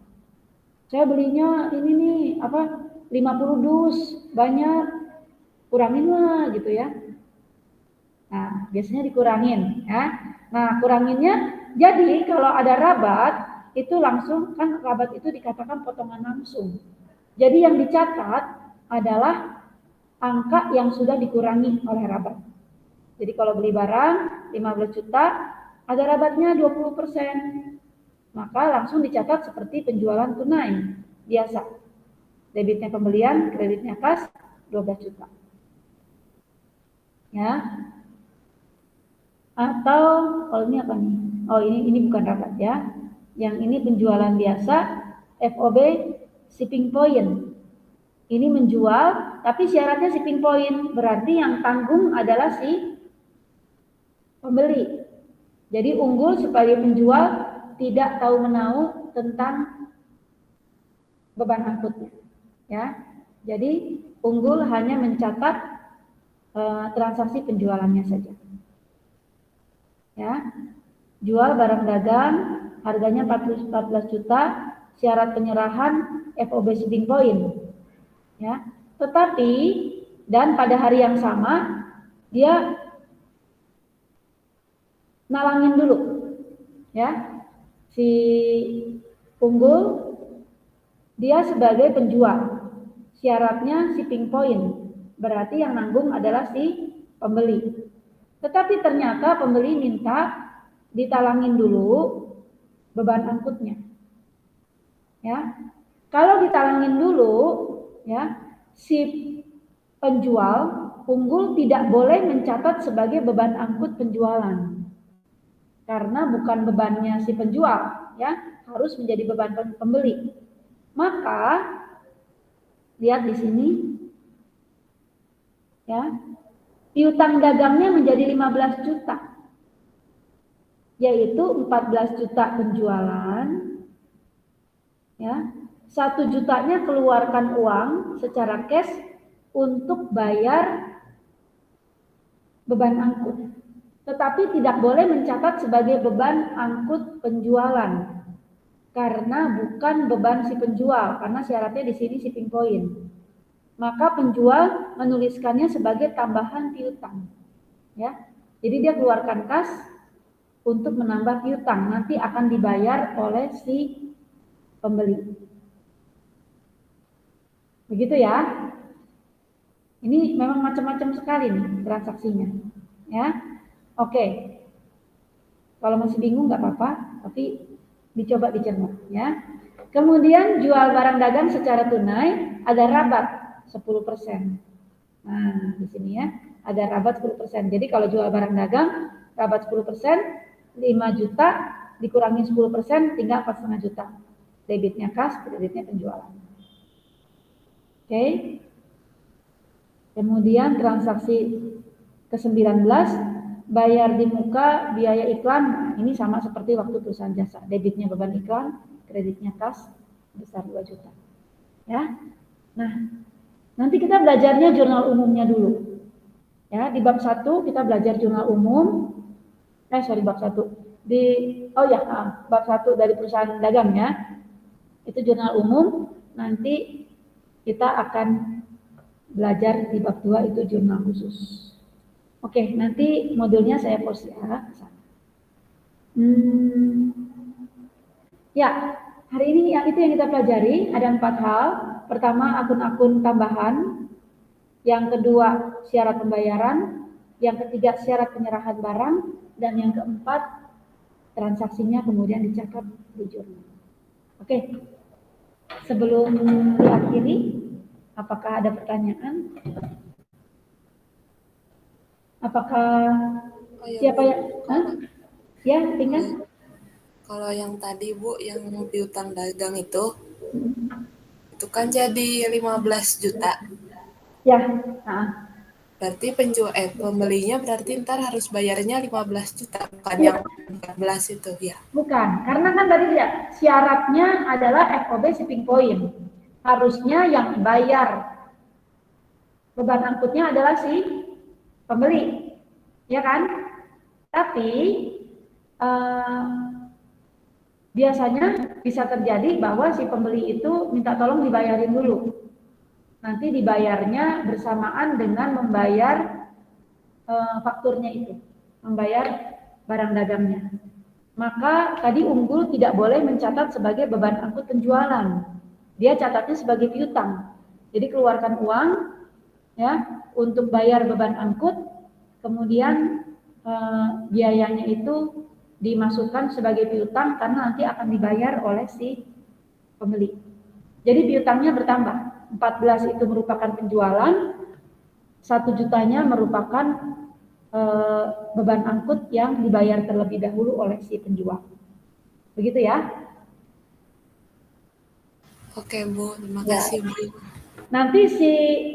Saya belinya ini nih, 50 dus, banyak, kurangin lah gitu ya. Nah, biasanya dikurangin ya. Nah, kuranginnya jadi kalau ada rabat itu langsung, kan rabat itu dikatakan potongan langsung. Jadi yang dicatat adalah angka yang sudah dikurangi oleh rabat. Jadi kalau beli barang 15 juta, ada rabatnya 20%. Maka langsung dicatat seperti penjualan tunai biasa. Debitnya pembelian, kreditnya kas 12 juta. Ya. Atau kalau ini apa nih? Oh, ini bukan rabat ya. Yang ini penjualan biasa, FOB shipping point. Ini menjual, tapi syaratnya shipping point. Berarti yang tanggung adalah si pembeli. Jadi unggul sebagai penjual tidak tahu menau tentang beban angkutnya. Ya, jadi unggul hanya mencatat transaksi penjualannya saja. Ya, jual barang dagang, harganya 14 juta, syarat penyerahan FOB shipping point. Ya, tetapi dan pada hari yang sama dia nalangin dulu, ya, si unggul dia sebagai penjual, syaratnya shipping point, berarti yang nanggung adalah si pembeli. Tetapi ternyata pembeli minta ditalangin dulu beban angkutnya. Ya. Kalau ditalangin dulu, ya, si penjual unggul tidak boleh mencatat sebagai beban angkut penjualan. Karena bukan bebannya si penjual, ya, harus menjadi beban pembeli. Maka lihat di sini, ya, piutang dagangnya menjadi 15 juta, yaitu 14 juta penjualan, ya, 1 jutanya keluarkan uang secara cash untuk bayar beban angkut, tetapi tidak boleh mencatat sebagai beban angkut penjualan karena bukan beban si penjual, karena syaratnya di sini shipping point. Maka penjual menuliskannya sebagai tambahan piutang, ya. Jadi dia keluarkan kas untuk menambah piutang, nanti akan dibayar oleh si pembeli. Begitu ya. Ini memang macam-macam sekali nih transaksinya, ya. Oke. Kalau masih bingung nggak apa-apa, tapi dicoba dicerna, ya. Kemudian jual barang dagang secara tunai ada rabat 10%. Nah, di sini ya, ada rabat 10%. Jadi kalau jual barang dagang, rabat 10%, 5 juta dikurangi 10%, tinggal 4,5 juta. Debitnya kas, kreditnya penjualan. Oke. Kemudian transaksi ke-19, bayar di muka biaya iklan. Nah, ini sama seperti waktu perusahaan jasa. Debitnya beban iklan, kreditnya kas besar 2 juta. Ya. Nah, nanti kita belajarnya jurnal umumnya dulu. Ya, di bab 1 kita belajar jurnal umum. Bab 1. Bab 1 dari perusahaan dagang ya. Itu jurnal umum. Nanti kita akan belajar di bab 2 itu jurnal khusus. Oke, nanti modulnya saya post ya ke sana. Ya, hari ini itu yang kita pelajari, ada 4 hal. Pertama, akun-akun tambahan. Yang kedua, syarat pembayaran. Yang ketiga, syarat penyerahan barang. Dan yang keempat, transaksinya kemudian dicatat di jurnal. Oke, sebelum diakhiri, apakah ada pertanyaan? Apakah Oh ya, siapa Bu. yang? Hah? Ya, tinggal. Kalau yang tadi Bu, yang piutang dagang itu kan jadi 15 juta. Ya, Berarti pembelinya berarti ntar harus bayarnya 15 juta, bukan iya. yang 14 itu ya. Bukan, karena kan tadi ya syaratnya adalah FOB shipping point. Harusnya yang bayar beban angkutnya adalah si pembeli, ya kan? Tapi biasanya bisa terjadi bahwa si pembeli itu minta tolong dibayarin dulu. Nanti dibayarnya bersamaan dengan membayar fakturnya itu, membayar barang dagangnya. Maka tadi Unggul tidak boleh mencatat sebagai beban angkut penjualan. Dia catatnya sebagai piutang. Jadi keluarkan uang ya untuk bayar beban angkut, kemudian biayanya itu dimasukkan sebagai piutang karena nanti akan dibayar oleh si pembeli. Jadi piutangnya bertambah. 14 itu merupakan penjualan, 1 jutanya merupakan beban angkut yang dibayar terlebih dahulu oleh si penjual. Begitu ya. Oke Bu, terima kasih Bu. Nanti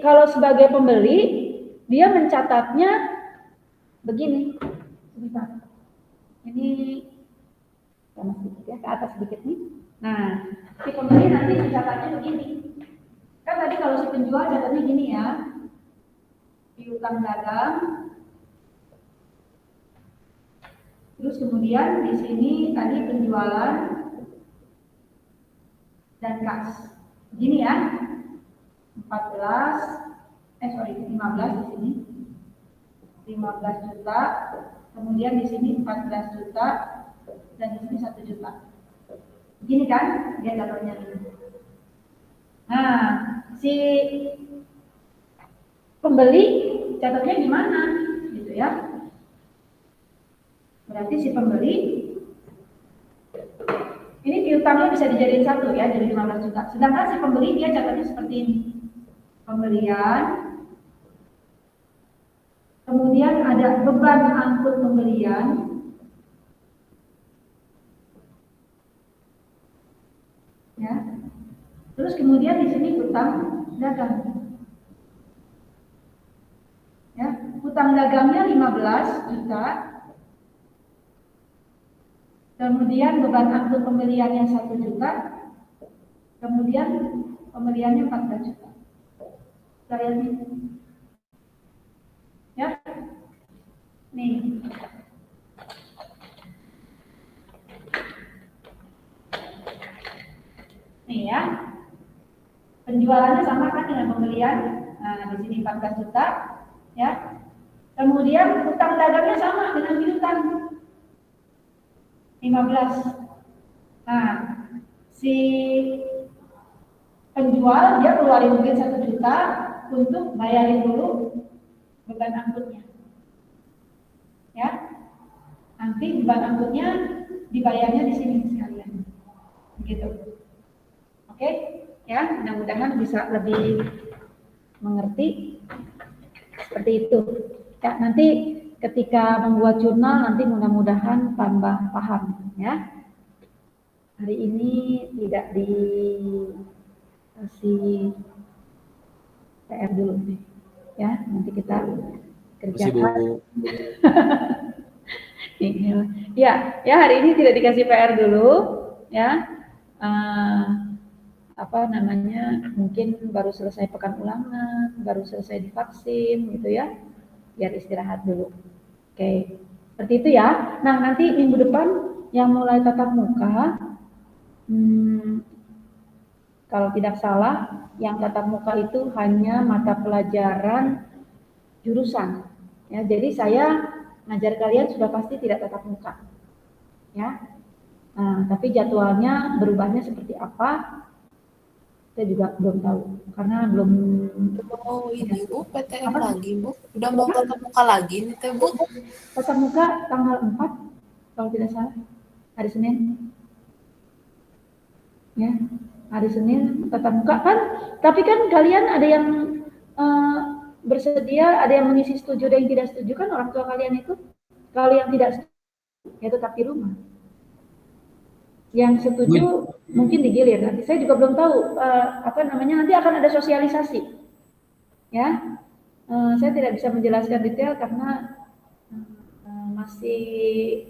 kalau sebagai pembeli dia mencatatnya begini. Sebentar. Ini sama sedikit ya, ke atas sedikit nih. Nah, si pembeli nanti mencatatnya begini. Kan tadi kalau si penjual catatnya gini ya. Piutang dagang. Terus kemudian di sini tadi penjualan dan kas. Begini ya. 15 di sini. 15 juta. Kemudian di sini 14 juta dan di sini 1 juta. Begini kan dia catatnya ini. Nah, si pembeli catatnya gimana? Gitu ya. Berarti si pembeli ini piutangnya bisa dijadiin satu ya, jadi 15 juta. Sedangkan si pembeli dia catatnya seperti ini. Pembelian, kemudian ada beban angkut pembelian, ya. Terus kemudian di sini utang dagang, ya. Utang dagangnya 15 juta, kemudian beban angkut pembeliannya 1 juta, kemudian pembeliannya 14 juta. Kita lihat nih. Ya. Nih. Nih ya. Penjualannya sama kan dengan pembelian. Nah, di sini 14 juta, ya. Kemudian utang dagangnya sama dengan piutang 15. Nah, si penjual dia keluarin duit 1 juta untuk bayarin dulu beban angkutnya. Ya. Nanti beban angkutnya dibayarnya di sini sekalian. Begitu. Oke? Ya, mudah-mudahan bisa lebih mengerti seperti itu. Ya, nanti ketika membuat jurnal nanti mudah-mudahan tambah paham ya. Hari ini tidak dikasih PR dulu nih. Ya, nanti kita kerjakan. Ya, hari ini tidak dikasih PR dulu ya. Mungkin baru selesai pekan ulangan, baru selesai divaksin gitu ya, biar istirahat dulu. Oke, seperti itu ya. Nah, nanti minggu depan yang mulai tatap muka, kalau tidak salah, yang tatap muka itu hanya mata pelajaran jurusan. Ya, jadi saya ngajar kalian sudah pasti tidak tatap muka. Ya, nah, tapi jadwalnya berubahnya seperti apa? Saya juga belum tahu karena belum. Oh ini Bu, PTM lagi Bu, udah mau tatap muka lagi nih Teh Bu. Tatap muka tanggal 4 kalau tidak salah, hari Senin. Ya, hari Senin tatap muka kan, tapi kan kalian ada yang bersedia, ada yang mengisi setuju, ada yang tidak setuju kan orang tua kalian itu. Kalau yang tidak setuju, ya tetap di rumah. Yang setuju mungkin digilir. Nanti saya juga belum tahu nanti akan ada sosialisasi. Ya, saya tidak bisa menjelaskan detail karena masih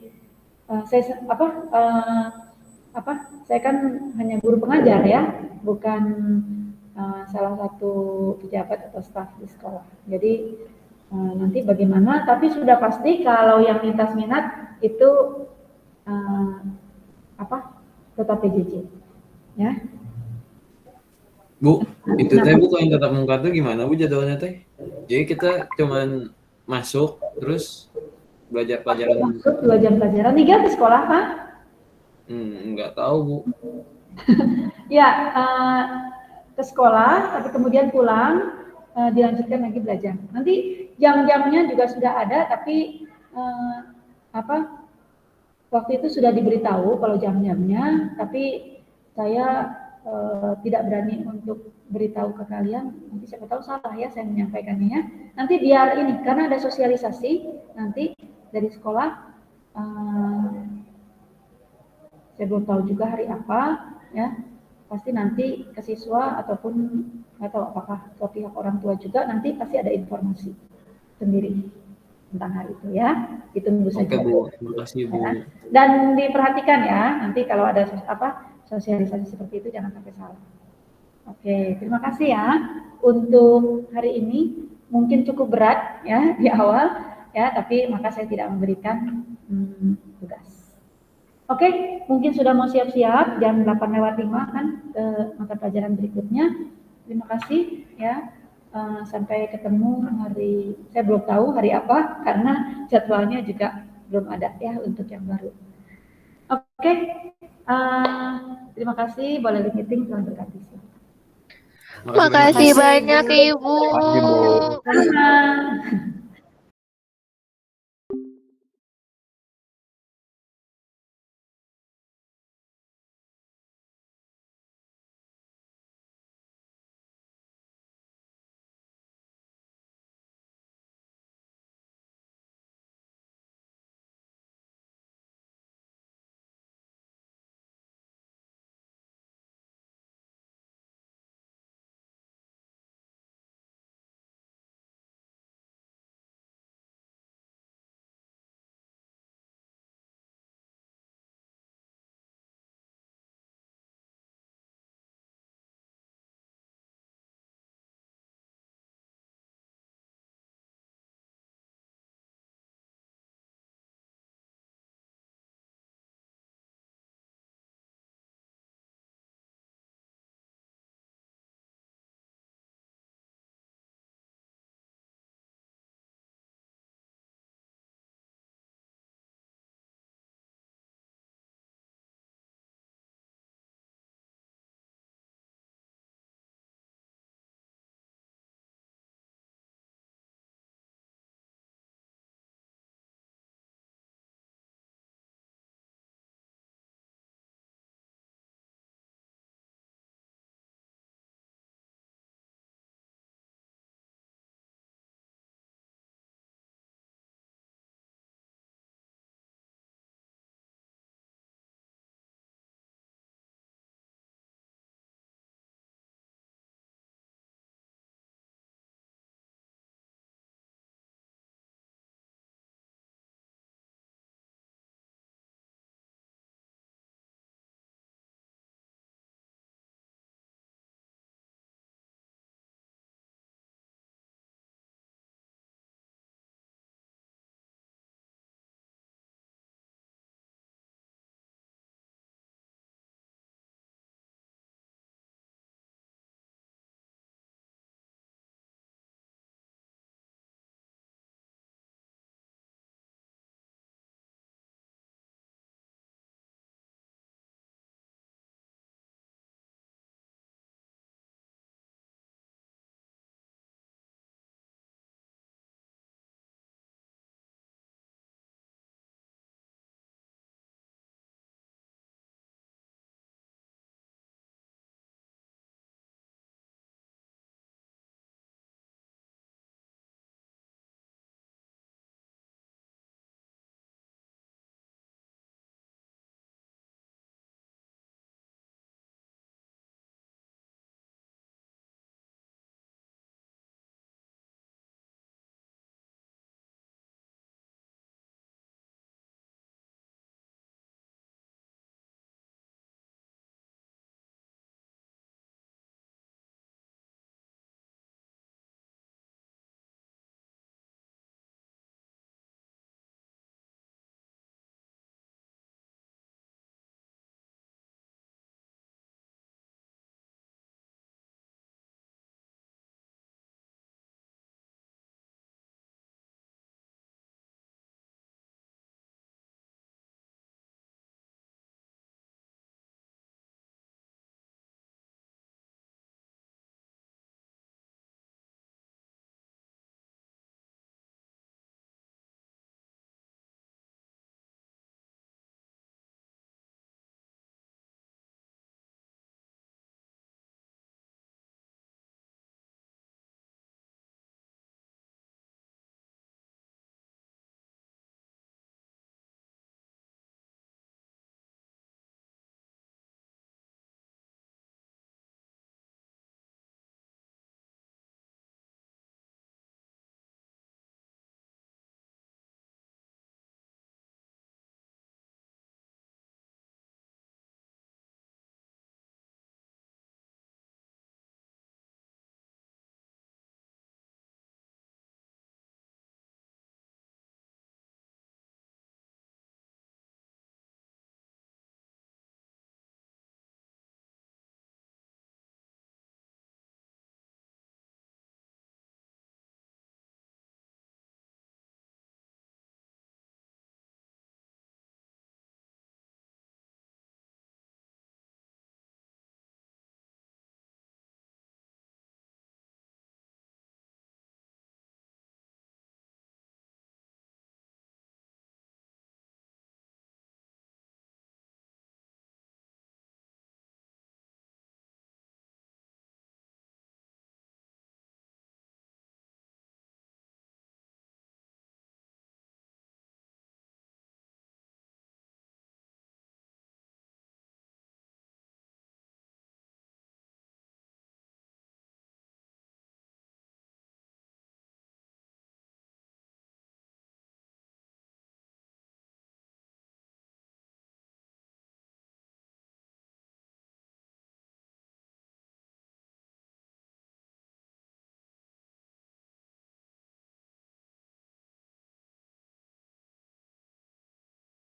saya kan hanya guru pengajar ya, bukan salah satu pejabat atau staf di sekolah. Jadi nanti bagaimana, tapi sudah pasti kalau yang lintas minat itu tetap PJJ ya. Bu, itu teh Bu kalau yang tatap muka tuh gimana Bu jadwalnya teh? Jadi kita cuman masuk terus belajar pelajaran. Masuk 2 jam pelajaran, 3 ke sekolah Pak? Nggak tahu Bu. Ya, ke sekolah, tapi kemudian pulang, dilanjutkan lagi belajar. Nanti jam-jamnya juga sudah ada, tapi waktu itu sudah diberitahu kalau jam-jamnya, tapi saya tidak berani untuk beritahu ke kalian. Nanti siapa tahu salah ya saya menyampaikannya. Nanti biar ini, karena ada sosialisasi nanti dari sekolah. Saya belum tahu juga hari apa, ya. Pasti nanti ke siswa ataupun nggak tahu apakah ke pihak orang tua juga, nanti pasti ada informasi sendiri tentang hari itu ya. Ditunggu saja. Oke Bu, terima kasih Bu. Ya. Dan diperhatikan ya, nanti kalau ada sosialisasi seperti itu jangan sampai salah. Oke, terima kasih ya untuk hari ini. Mungkin cukup berat ya di awal ya, tapi maka saya tidak memberikan tugas. Oke, mungkin sudah mau siap-siap jam 8:05 kan ke mata pelajaran berikutnya. Terima kasih ya. Sampai ketemu hari, saya belum tahu hari apa karena jadwalnya juga belum ada ya untuk yang baru. Oke, terima kasih. Boleh meeting, Tuhan berkati. Makasih banyak Ibu. Sama.